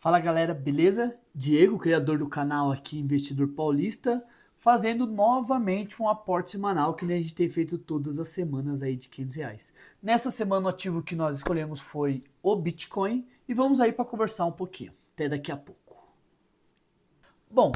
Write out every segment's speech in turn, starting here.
Fala galera, beleza? Diego, criador do canal aqui, Investidor Paulista, fazendo novamente um aporte semanal que a gente tem feito todas as semanas aí de R$ 500. Nessa semana o ativo que nós escolhemos foi o Bitcoin e vamos aí para conversar um pouquinho. Até daqui a pouco. Bom,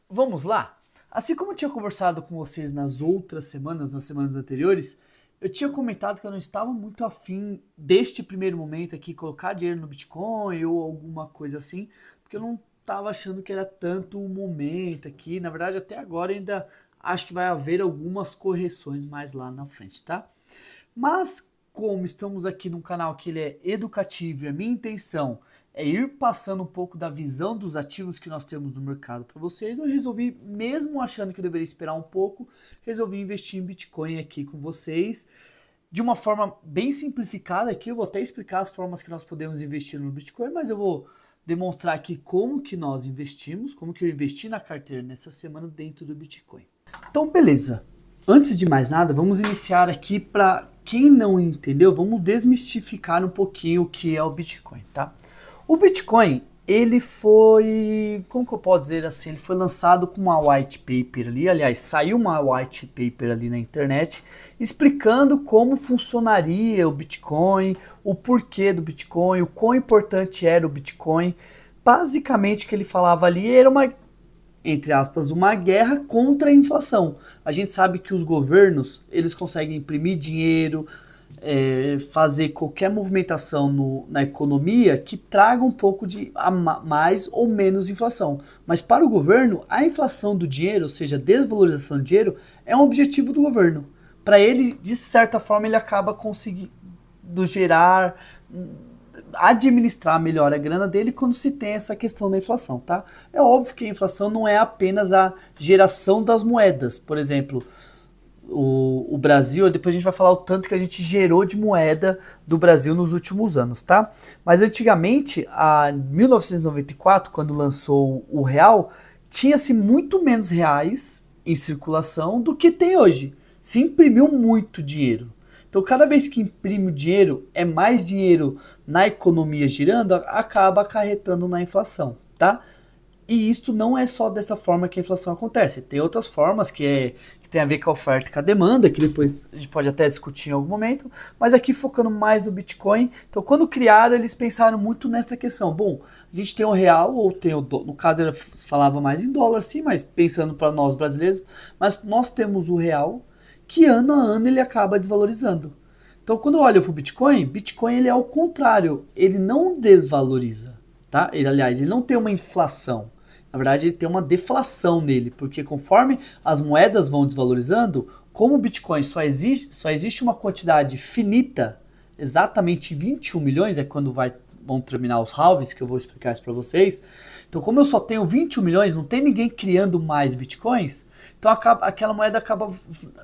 vamos lá? Assim como eu tinha conversado com vocês nas outras semanas, nas semanas anteriores, eu tinha comentado que eu não estava muito afim deste primeiro momento aqui, colocar dinheiro no Bitcoin ou alguma coisa assim, porque eu não estava achando que era tanto o momento aqui. Na verdade, até agora ainda acho que vai haver algumas correções mais lá na frente, tá? Mas como estamos aqui num canal que ele é educativo e a minha intenção é ir passando um pouco da visão dos ativos que nós temos no mercado para vocês, eu resolvi, mesmo achando que eu deveria esperar um pouco, resolvi investir em Bitcoin aqui com vocês, de uma forma bem simplificada aqui. Eu vou até explicar as formas que nós podemos investir no Bitcoin, mas eu vou demonstrar aqui como que nós investimos, como que eu investi na carteira nessa semana dentro do Bitcoin. Então, beleza. Antes de mais nada, vamos iniciar aqui. Para quem não entendeu, vamos desmistificar um pouquinho o que é o Bitcoin, tá? O Bitcoin, ele foi, como que eu posso dizer assim, ele foi lançado com uma white paper ali, aliás, saiu uma white paper ali na internet, explicando como funcionaria o Bitcoin, o porquê do Bitcoin, o quão importante era o Bitcoin. Basicamente o que ele falava ali era uma, entre aspas, uma guerra contra a inflação. A gente sabe que os governos, eles conseguem imprimir dinheiro, fazer qualquer movimentação na economia que traga um pouco de mais ou menos inflação. Mas para o governo, a inflação do dinheiro, ou seja, a desvalorização do dinheiro, é um objetivo do governo. Para ele, de certa forma, ele acaba conseguindo gerar, administrar melhor a grana dele quando se tem essa questão da inflação, tá? É óbvio que a inflação não é apenas a geração das moedas. Por exemplo, o Brasil, depois a gente vai falar o tanto que a gente gerou de moeda do Brasil nos últimos anos, tá? Mas antigamente, em 1994, quando lançou o real, tinha-se muito menos reais em circulação do que tem hoje. Se imprimiu muito dinheiro. Então, cada vez que imprime o dinheiro, é mais dinheiro na economia girando, acaba acarretando na inflação, tá? E isso não é só dessa forma que a inflação acontece. Tem outras formas que tem a ver com a oferta e com a demanda, que depois a gente pode até discutir em algum momento, mas aqui focando mais no Bitcoin. Então, quando criaram, eles pensaram muito nessa questão. Bom, a gente tem o real, ou tem o dólar, no caso ele falava mais em dólar, sim, mas pensando para nós brasileiros, mas nós temos o real, que ano a ano ele acaba desvalorizando. Então, quando eu olho para o Bitcoin, Bitcoin ele é o contrário, ele não desvaloriza, tá? Ele não tem uma inflação. Na verdade, ele tem uma deflação nele, porque conforme as moedas vão desvalorizando, como o Bitcoin só existe uma quantidade finita, exatamente 21 milhões, é quando vão terminar os halves, que eu vou explicar isso para vocês. Então, como eu só tenho 21 milhões, não tem ninguém criando mais Bitcoins, então aquela moeda acaba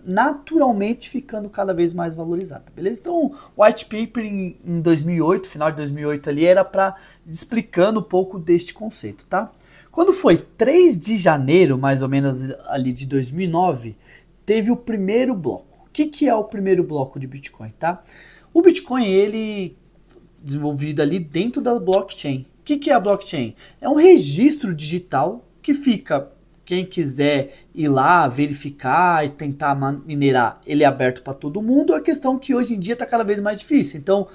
naturalmente ficando cada vez mais valorizada, beleza? Então, o white paper em 2008, final de 2008 ali, era para explicando um pouco deste conceito, tá? Quando foi 3 de janeiro, mais ou menos ali de 2009, teve o primeiro bloco. O que é o primeiro bloco de Bitcoin, tá? O Bitcoin, ele desenvolvido ali dentro da blockchain. O que é a blockchain? É um registro digital que fica, quem quiser ir lá, verificar e tentar minerar, ele é aberto para todo mundo. A questão é que hoje em dia está cada vez mais difícil. Então,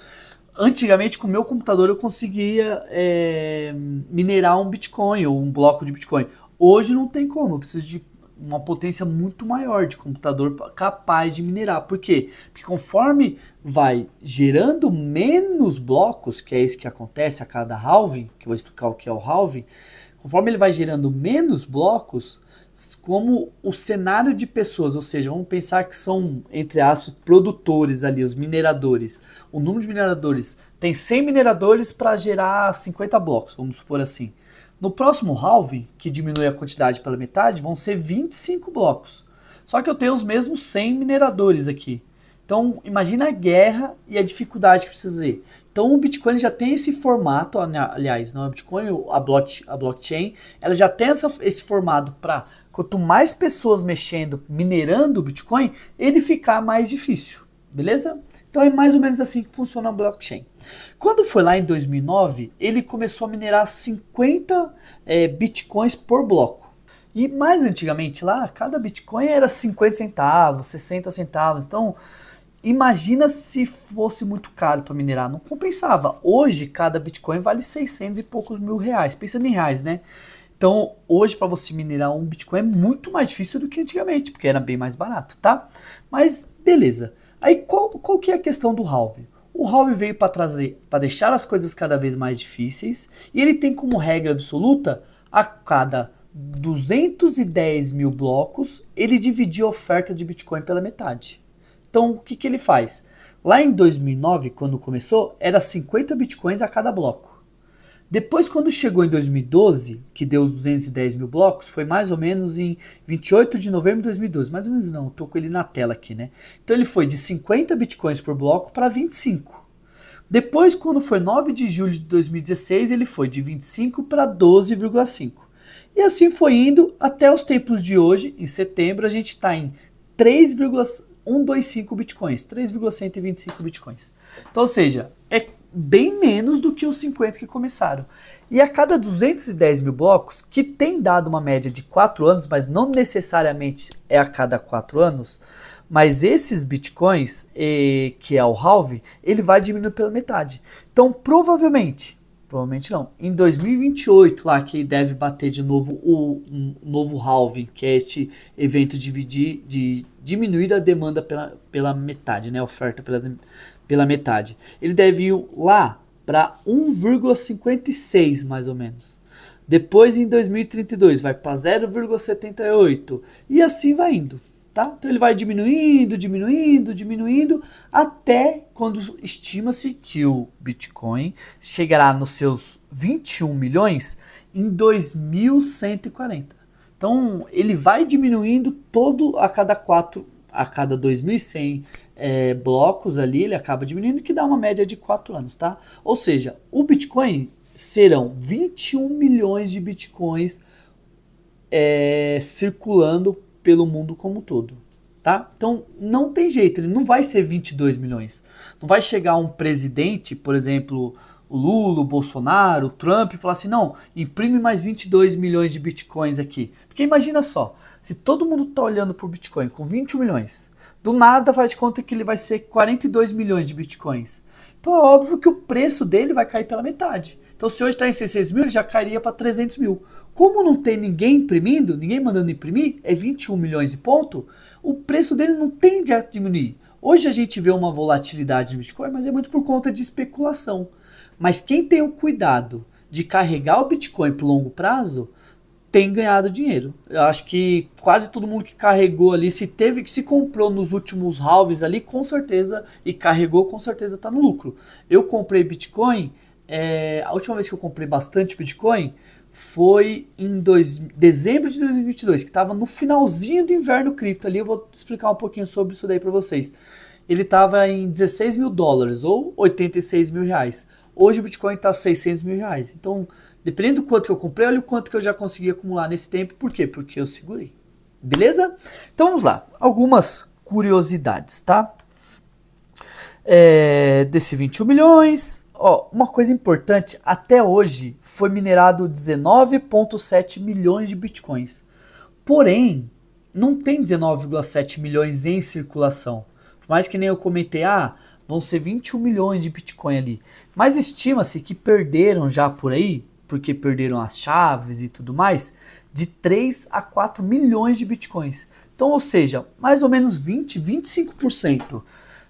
antigamente, com o meu computador, eu conseguia minerar um Bitcoin ou um bloco de Bitcoin. Hoje não tem como, eu preciso de uma potência muito maior de computador capaz de minerar. Por quê? Porque conforme vai gerando menos blocos, que é isso que acontece a cada halving, que eu vou explicar o que é o halving, conforme ele vai gerando menos blocos, como o cenário de pessoas, ou seja, vamos pensar que são, entre aspas, produtores ali, os mineradores. O número de mineradores tem 100 mineradores para gerar 50 blocos, vamos supor assim. No próximo halving, que diminui a quantidade pela metade, vão ser 25 blocos. Só que eu tenho os mesmos 100 mineradores aqui. Então, imagina a guerra e a dificuldade que precisa ter. Então, o Bitcoin já tem esse formato, aliás, não é o Bitcoin, a blockchain, ela já tem esse formato para, quanto mais pessoas mexendo, minerando o Bitcoin, ele ficar mais difícil, beleza? Então, é mais ou menos assim que funciona a blockchain. Quando foi lá em 2009, ele começou a minerar 50 bitcoins por bloco. E mais antigamente lá, cada bitcoin era 50 centavos, 60 centavos. Então, imagina se fosse muito caro para minerar, não compensava. Hoje, cada bitcoin vale 600 e poucos mil reais, pensando em reais, né? Então, hoje, para você minerar um bitcoin é muito mais difícil do que antigamente, porque era bem mais barato, tá? Mas, beleza. Aí, qual que é a questão do halving? O halving veio para deixar as coisas cada vez mais difíceis, e ele tem como regra absoluta, a cada 210 mil blocos, ele dividir a oferta de bitcoin pela metade. Então, o que ele faz? Lá em 2009, quando começou, era 50 bitcoins a cada bloco. Depois, quando chegou em 2012, que deu os 210 mil blocos, foi mais ou menos em 28 de novembro de 2012. Mais ou menos não, estou com ele na tela aqui, né? Então ele foi de 50 bitcoins por bloco para 25. Depois, quando foi 9 de julho de 2016, ele foi de 25 para 12,5. E assim foi indo até os tempos de hoje, em setembro, a gente está em 3,125 bitcoins, 3,125 bitcoins. Então, ou seja, é bem menos do que os 50 que começaram. E a cada 210 mil blocos, que tem dado uma média de 4 anos, mas não necessariamente é a cada 4 anos, mas esses bitcoins, que é o halving, ele vai diminuir pela metade. Então, provavelmente não, em 2028, lá que deve bater de novo um novo halving, que é este evento de diminuir a demanda pela metade, né, a oferta pela metade. Ele deve ir lá para 1,56 mais ou menos. Depois em 2032 vai para 0,78 e assim vai indo, tá? Então ele vai diminuindo, até quando estima-se que o Bitcoin chegará nos seus 21 milhões em 2140. Então ele vai diminuindo todo a cada 2100 blocos ali, ele acaba diminuindo, que dá uma média de 4 anos, tá? Ou seja, o Bitcoin serão 21 milhões de Bitcoins circulando pelo mundo como um todo, tá? Então não tem jeito, ele não vai ser 22 milhões. Não vai chegar um presidente, por exemplo, o Lula, o Bolsonaro, o Trump, e falar assim, não, imprime mais 22 milhões de Bitcoins aqui. Porque imagina só, se todo mundo tá olhando pro Bitcoin com 21 milhões, do nada faz de conta que ele vai ser 42 milhões de Bitcoins. Então é óbvio que o preço dele vai cair pela metade. Então se hoje está em 600 mil, ele já cairia para 300 mil. Como não tem ninguém imprimindo, ninguém mandando imprimir, é 21 milhões e ponto, o preço dele não tende a diminuir. Hoje a gente vê uma volatilidade no Bitcoin, mas é muito por conta de especulação. Mas quem tem o cuidado de carregar o Bitcoin para o longo prazo, tem ganhado dinheiro. Eu acho que quase todo mundo que carregou ali, se comprou nos últimos halves ali, com certeza, e carregou, com certeza está no lucro. Eu comprei Bitcoin, a última vez que eu comprei bastante Bitcoin foi em dezembro de 2022, que estava no finalzinho do inverno cripto ali. Eu vou explicar um pouquinho sobre isso daí para vocês. Ele estava em 16 mil dólares ou 86 mil reais. Hoje o Bitcoin está 600 mil reais. Então, dependendo do quanto que eu comprei, olha o quanto que eu já consegui acumular nesse tempo. Por quê? Porque eu segurei. Beleza? Então vamos lá. Algumas curiosidades, tá? Desse 21 milhões. Ó, uma coisa importante, até hoje foi minerado 19,7 milhões de bitcoins. Porém, não tem 19,7 milhões em circulação. Por mais que nem eu comentei, vão ser 21 milhões de bitcoin ali. Mas estima-se que perderam já por aí, porque perderam as chaves e tudo mais, de 3 a 4 milhões de bitcoins. Então, ou seja, mais ou menos 25%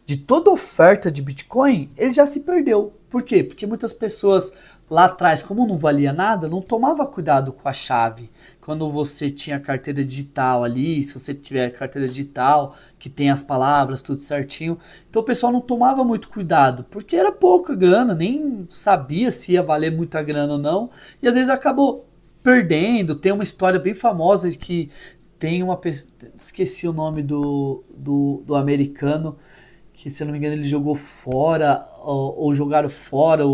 de toda oferta de Bitcoin, ele já se perdeu. Por quê? Porque muitas pessoas lá atrás, como não valia nada, não tomava cuidado com a chave. Quando você tinha carteira digital ali, se você tiver carteira digital, que tem as palavras, tudo certinho. Então o pessoal não tomava muito cuidado, porque era pouca grana, nem sabia se ia valer muita grana ou não. E às vezes acabou perdendo. Tem uma história bem famosa de que tem uma... Esqueci o nome do americano, que se eu não me engano ele jogou fora, ou jogaram fora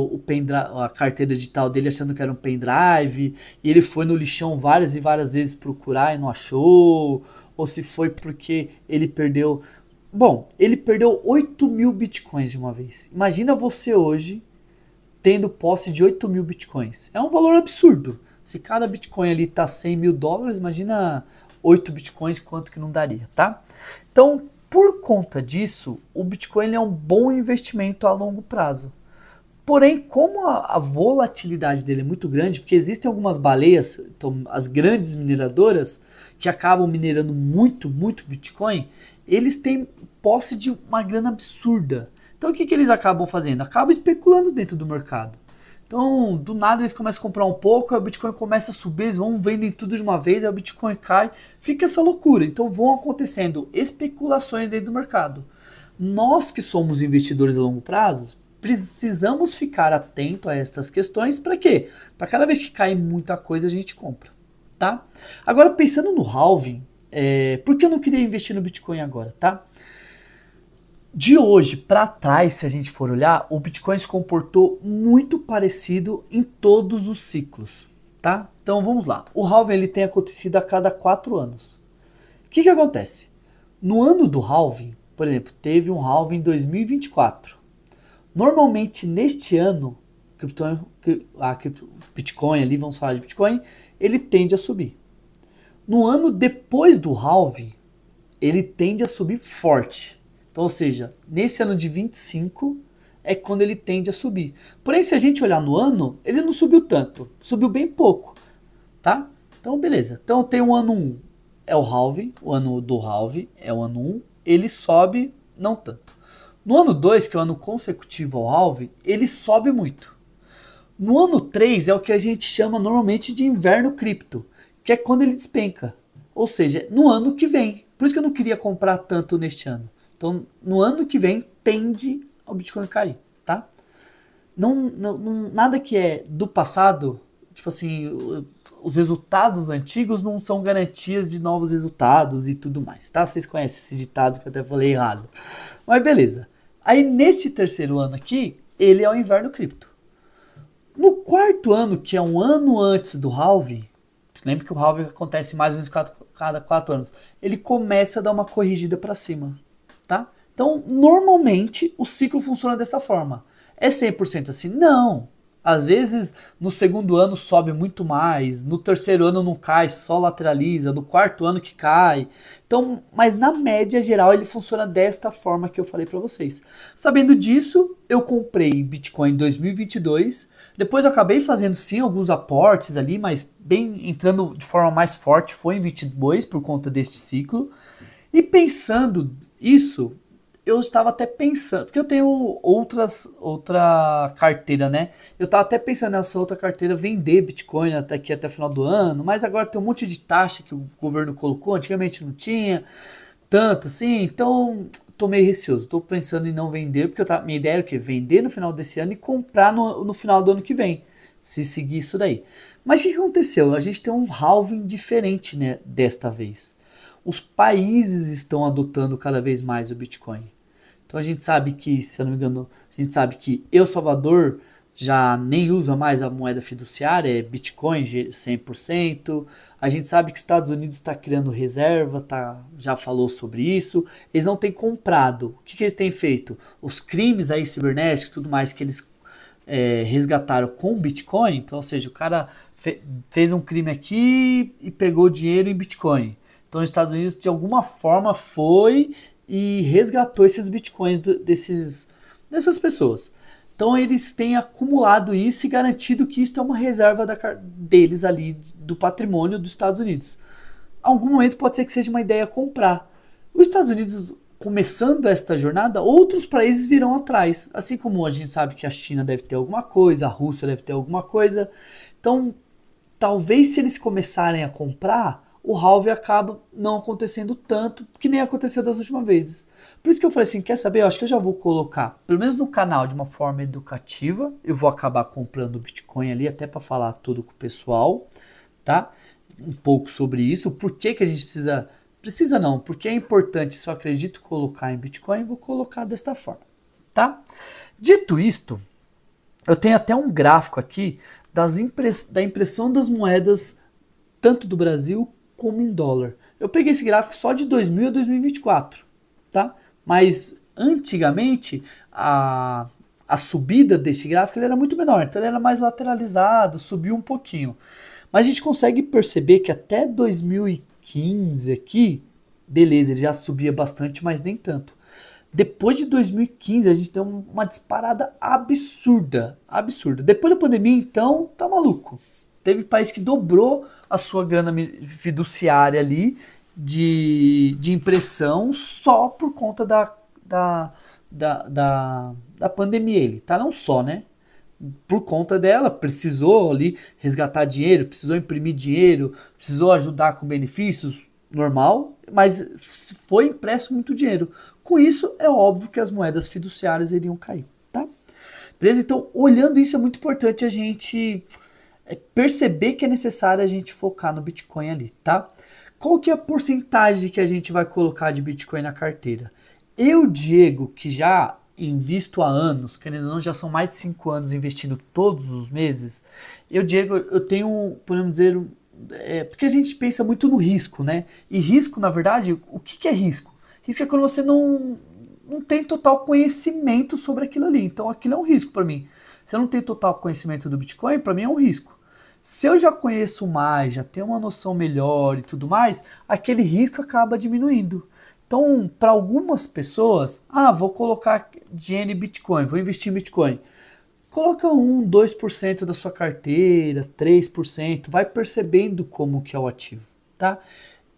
a carteira digital dele achando que era um pendrive, e ele foi no lixão várias e várias vezes procurar e não achou, ou se foi porque ele perdeu... Bom, ele perdeu 8 mil bitcoins de uma vez. Imagina você hoje tendo posse de 8 mil bitcoins. É um valor absurdo. Se cada bitcoin ali tá 100 mil dólares, imagina 8 bitcoins, quanto que não daria, tá? Então, por conta disso, o bitcoin é um bom investimento a longo prazo. Porém, como a volatilidade dele é muito grande, porque existem algumas baleias, então, as grandes mineradoras, que acabam minerando muito Bitcoin, eles têm posse de uma grana absurda. Então o que eles acabam fazendo? Acabam especulando dentro do mercado. Então, do nada eles começam a comprar um pouco, aí o Bitcoin começa a subir, eles vão vendendo tudo de uma vez, aí o Bitcoin cai, fica essa loucura. Então vão acontecendo especulações dentro do mercado. Nós que somos investidores a longo prazo, precisamos ficar atento a estas questões. Para quê? Para cada vez que cai muita coisa a gente compra, tá? Agora pensando no halving, por que eu não queria investir no Bitcoin agora, tá? De hoje para trás, se a gente for olhar, o Bitcoin se comportou muito parecido em todos os ciclos, tá? Então vamos lá. O halving ele tem acontecido a cada 4 anos. O que acontece? No ano do halving, por exemplo, teve um halving em 2024. Normalmente neste ano, Bitcoin ali, vamos falar de Bitcoin, ele tende a subir. No ano depois do halving, ele tende a subir forte. Então, ou seja, nesse ano de 25 é quando ele tende a subir. Porém, se a gente olhar no ano, ele não subiu tanto, subiu bem pouco, tá? Então, beleza. Então, tem o ano 1, é o halving, o ano do halving é o ano 1, ele sobe não tanto. No ano 2, que é o ano consecutivo ao halving, ele sobe muito. No ano 3 é o que a gente chama normalmente de inverno cripto, que é quando ele despenca. Ou seja, no ano que vem. Por isso que eu não queria comprar tanto neste ano. Então, no ano que vem, tende o Bitcoin cair, tá? Nada que é do passado, tipo assim, os resultados antigos não são garantias de novos resultados e tudo mais, tá? Vocês conhecem esse ditado que eu até falei errado. Mas beleza. Aí, nesse terceiro ano aqui, ele é o inverno cripto. No quarto ano, que é um ano antes do halving, lembra que o halving acontece mais ou menos cada 4 anos, ele começa a dar uma corrigida para cima. Tá? Então, normalmente, o ciclo funciona dessa forma. É 100% assim? Não. Às vezes, no segundo ano sobe muito mais, no terceiro ano não cai, só lateraliza, no quarto ano que cai. Então, mas na média geral, ele funciona desta forma que eu falei para vocês. Sabendo disso, eu comprei Bitcoin em 2022. Depois eu acabei fazendo sim alguns aportes ali, mas bem entrando de forma mais forte foi em 22 por conta deste ciclo. E pensando isso, eu estava até pensando, porque eu tenho outra carteira, né? Eu estava até pensando nessa outra carteira vender Bitcoin até o final do ano, mas agora tem um monte de taxa que o governo colocou, antigamente não tinha tanto assim, então estou meio receoso. Estou pensando em não vender, porque minha ideia era o quê? Vender no final desse ano e comprar no final do ano que vem, se seguir isso daí. Mas o que aconteceu? A gente tem um halving diferente, né, desta vez. Os países estão adotando cada vez mais o Bitcoin. Então a gente sabe que, se eu não me engano, a gente sabe que El Salvador já nem usa mais a moeda fiduciária, é Bitcoin 100%. A gente sabe que os Estados Unidos está criando reserva, já falou sobre isso. Eles não têm comprado. O que eles têm feito? Os crimes aí cibernéticos e tudo mais que eles resgataram com Bitcoin. Então, ou seja, o cara fez um crime aqui e pegou dinheiro em Bitcoin. Então, os Estados Unidos, de alguma forma, foi e resgatou esses bitcoins dessas pessoas. Então, eles têm acumulado isso e garantido que isso é uma reserva deles ali, do patrimônio dos Estados Unidos. A algum momento pode ser que seja uma ideia comprar. Os Estados Unidos, começando esta jornada, outros países virão atrás. Assim como a gente sabe que a China deve ter alguma coisa, a Rússia deve ter alguma coisa. Então, talvez se eles começarem a comprar, o halving acaba não acontecendo tanto que nem aconteceu das últimas vezes. Por isso que eu falei assim, quer saber? Eu acho que eu já vou colocar, pelo menos no canal, de uma forma educativa. Eu vou acabar comprando Bitcoin ali, até para falar tudo com o pessoal, tá? Um pouco sobre isso. Por que a gente precisa... Precisa não, porque é importante, se eu acredito colocar em Bitcoin, vou colocar desta forma, tá? Dito isto, eu tenho até um gráfico aqui da impressão das moedas, tanto do Brasil como em dólar. Eu peguei esse gráfico só de 2000 a 2024, tá? Mas antigamente, a subida desse gráfico ele era muito menor, então ele era mais lateralizado, subiu um pouquinho. Mas a gente consegue perceber que até 2015 aqui, beleza, ele já subia bastante, mas nem tanto. Depois de 2015 a gente deu uma disparada absurda, absurda. Depois da pandemia, então, tá maluco. Teve país que dobrou a sua grana fiduciária ali de impressão só por conta da pandemia. Ele tá não só, né? Por conta dela, precisou ali resgatar dinheiro, precisou imprimir dinheiro, precisou ajudar com benefícios, normal, mas foi impresso muito dinheiro. Com isso, é óbvio que as moedas fiduciárias iriam cair, tá? Beleza? Então, olhando isso, é muito importante a gente perceber que é necessário a gente focar no Bitcoin ali, tá? Qual que é a porcentagem que a gente vai colocar de Bitcoin na carteira? Eu, Diego, que já invisto há anos, querendo ou não, já são mais de 5 anos investindo todos os meses, Diego, eu tenho, podemos dizer, porque a gente pensa muito no risco, né? E risco, na verdade, o que é risco? Risco é quando você não tem total conhecimento sobre aquilo ali. Então, aquilo é um risco para mim. Se eu não tenho total conhecimento do Bitcoin, para mim é um risco. Se eu já conheço mais, já tenho uma noção melhor e tudo mais, aquele risco acaba diminuindo. Então, para algumas pessoas, vou colocar dinheiro em Bitcoin, vou investir em Bitcoin. Coloca 1, 2% da sua carteira, 3%, vai percebendo como que é o ativo, tá?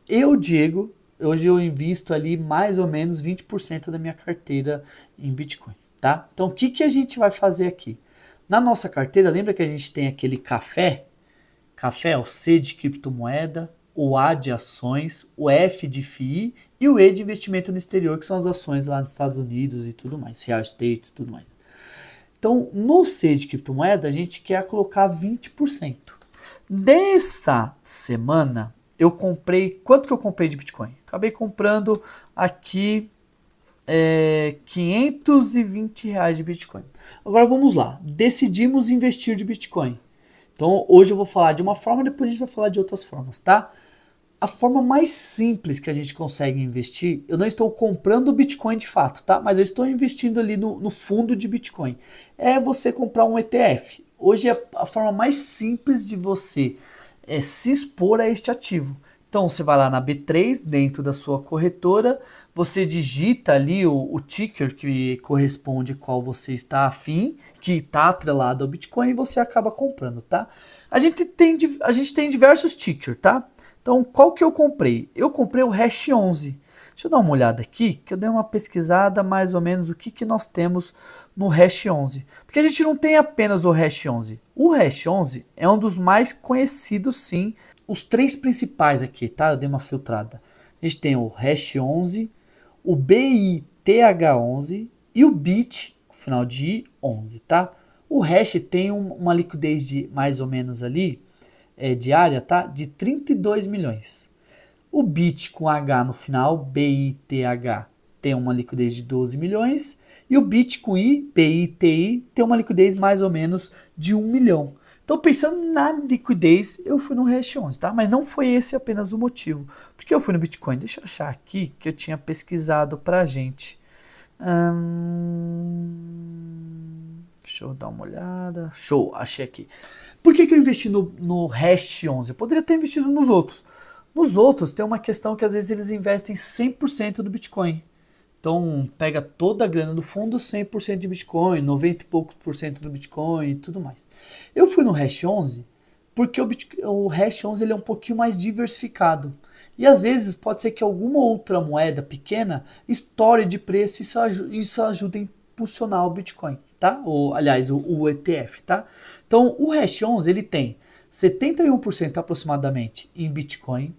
Eu, Diego, hoje eu invisto ali mais ou menos 20% da minha carteira em Bitcoin, tá? Então, o que a gente vai fazer aqui? Na nossa carteira, lembra que a gente tem aquele café? Café é o C de criptomoeda, o A de ações, o F de FII e o E de investimento no exterior, que são as ações lá nos Estados Unidos e tudo mais, real estate e tudo mais. Então, no C de criptomoeda, a gente quer colocar 20%. Nessa semana, eu comprei... Quanto que eu comprei de Bitcoin? Acabei comprando aqui R$520 de Bitcoin. Agora vamos lá. Decidimos investir de Bitcoin. Então, hoje eu vou falar de uma forma, depois a gente vai falar de outras formas, tá? A forma mais simples que a gente consegue investir, eu não estou comprando Bitcoin de fato, tá? Mas eu estou investindo ali no fundo de Bitcoin. É você comprar um ETF. Hoje é a forma mais simples de você se expor a este ativo. Então você vai lá na B3, dentro da sua corretora, você digita ali o ticker que corresponde qual você está afim, que está atrelado ao Bitcoin e você acaba comprando, tá? A gente tem diversos tickers, tá? Então, qual que eu comprei? Eu comprei o Hash 11. Deixa eu dar uma olhada aqui, que eu dei uma pesquisada mais ou menos o que nós temos no Hash 11. Porque a gente não tem apenas o Hash 11. O Hash 11 é um dos mais conhecidos, sim. Os 3 principais aqui, tá? Eu dei uma filtrada. A gente tem o Hash 11, o BITH11 e o BIT, final de 11, tá? O Hash tem uma liquidez de mais ou menos ali, diária, tá? De 32 milhões. O BIT com H no final, BITH, tem uma liquidez de 12 milhões. E o BIT com I, BITI, tem uma liquidez mais ou menos de 1 milhão. Então, pensando na liquidez, eu fui no Hash 11, tá? Mas não foi esse apenas o motivo. Porque eu fui no Bitcoin. Deixa eu achar aqui que eu tinha pesquisado pra gente. Deixa eu dar uma olhada. Show, achei aqui. Por que eu investi no Hash 11? Eu poderia ter investido nos outros. Nos outros tem uma questão que às vezes eles investem 100% do Bitcoin. Então pega toda a grana do fundo, 100% de Bitcoin, 90 e poucos por cento do Bitcoin e tudo mais. Eu fui no Hash 11 porque o Hash 11 ele é um pouquinho mais diversificado. E às vezes pode ser que alguma outra moeda pequena estoure de preço e isso ajuda a impulsionar o Bitcoin, tá? Aliás, o ETF, tá? Então o Hash 11 ele tem 71% aproximadamente em Bitcoin,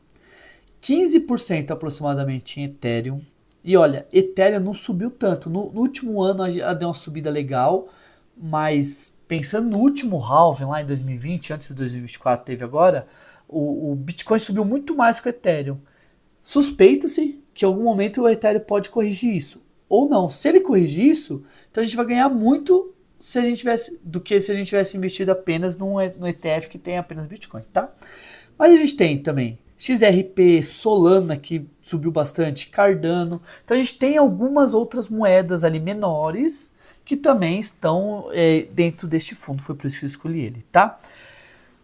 15% aproximadamente em Ethereum. E olha, Ethereum não subiu tanto. No último ano ela deu uma subida legal, mas pensando no último halving lá em 2020, antes de 2024 teve agora, o Bitcoin subiu muito mais que o Ethereum. Suspeita-se que em algum momento o Ethereum pode corrigir isso. Ou não. Se ele corrigir isso, então a gente vai ganhar muito do que se a gente tivesse investido apenas no ETF que tem apenas Bitcoin, tá? Mas a gente tem também XRP, Solana, que subiu bastante, Cardano. Então a gente tem algumas outras moedas ali menores que também estão dentro deste fundo, foi por isso que eu escolhi ele, tá?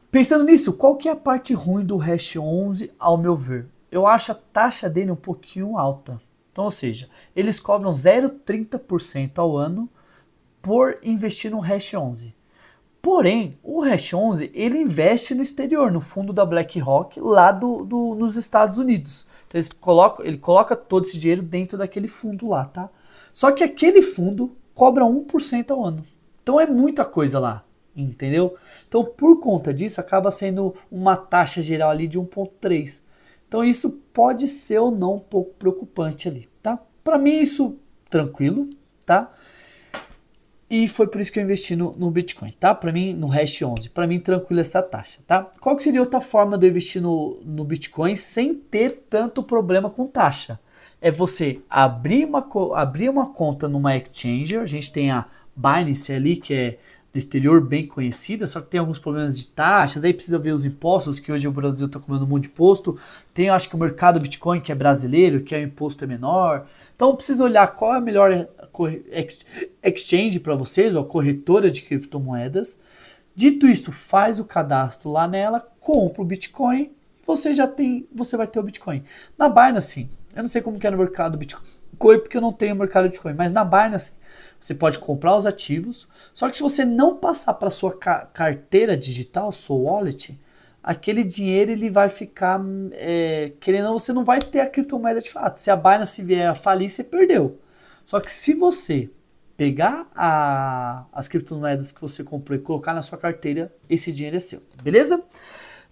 Pensando nisso, qual que é a parte ruim do Hash 11, ao meu ver? Eu acho a taxa dele um pouquinho alta. Então, ou seja, eles cobram 0,30% ao ano por investir no Hash 11. Porém, o Hash 11, ele investe no exterior, no fundo da BlackRock, lá nos Estados Unidos. Então, ele coloca todo esse dinheiro dentro daquele fundo lá, tá? Só que aquele fundo cobra 1% ao ano. Então, é muita coisa lá, entendeu? Então, por conta disso, acaba sendo uma taxa geral ali de 1,3%. Então, isso pode ser ou não um pouco preocupante ali, tá? Para mim, isso tranquilo, tá? E foi por isso que eu investi no Bitcoin, tá? Para mim, no Hash 11. Para mim, tranquilo essa taxa, tá? Qual que seria outra forma de eu investir no Bitcoin sem ter tanto problema com taxa? É você abrir uma conta numa exchange. A gente tem a Binance ali, que é do exterior, bem conhecida, só que tem alguns problemas de taxas, aí precisa ver os impostos, que hoje o Brasil está comendo um monte de imposto. Tem, acho que o mercado Bitcoin, que é brasileiro, que o imposto é menor. Então precisa olhar qual é a melhor exchange para vocês, ou corretora de criptomoedas. Dito isto, faz o cadastro lá nela, compra o Bitcoin, você vai ter o Bitcoin. Na Binance, eu não sei como que é no mercado Bitcoin, porque eu não tenho mercado Bitcoin, mas na Binance você pode comprar os ativos, só que se você não passar para sua carteira digital, sua wallet, aquele dinheiro ele vai ficar, querendo ou não, você não vai ter a criptomoeda de fato. Se a Binance vier a falir, você perdeu. Só que se você pegar as criptomoedas que você comprou e colocar na sua carteira, esse dinheiro é seu, beleza?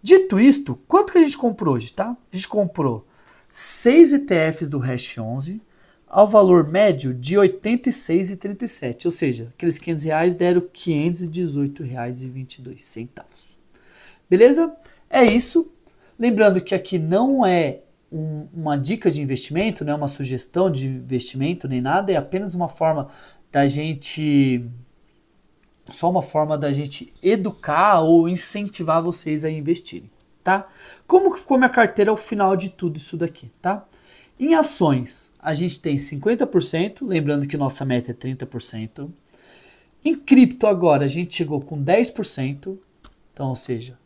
Dito isto, quanto que a gente comprou hoje, tá? A gente comprou 6 ETFs do Hash 11, ao valor médio de R$ 86,37, ou seja, aqueles R$500 deram R$ 518,22. Beleza? É isso. Lembrando que aqui não é uma dica de investimento, não é uma sugestão de investimento nem nada, é apenas uma forma da gente educar ou incentivar vocês a investirem, tá? Como que ficou minha carteira ao final de tudo isso daqui, tá? Em ações, a gente tem 50%, lembrando que nossa meta é 30%. Em cripto agora, a gente chegou com 10%, então, ou seja,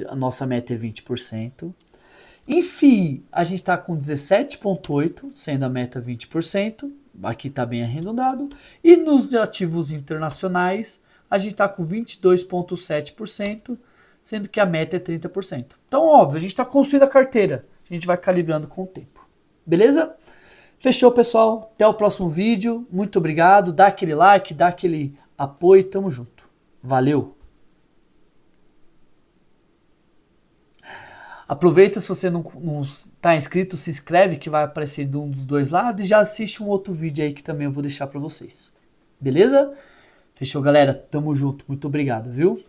a nossa meta é 20%. Em FII, a gente está com 17,8%, sendo a meta 20%, aqui está bem arredondado. E nos ativos internacionais, a gente está com 22,7%, sendo que a meta é 30%. Então, óbvio, a gente está construindo a carteira, a gente vai calibrando com o tempo. Beleza? Fechou, pessoal. Até o próximo vídeo. Muito obrigado. Dá aquele like, dá aquele apoio. Tamo junto. Valeu. Aproveita, se você não está inscrito, se inscreve que vai aparecer de um dos dois lados e já assiste um outro vídeo aí que também eu vou deixar para vocês. Beleza? Fechou, galera? Tamo junto. Muito obrigado, viu?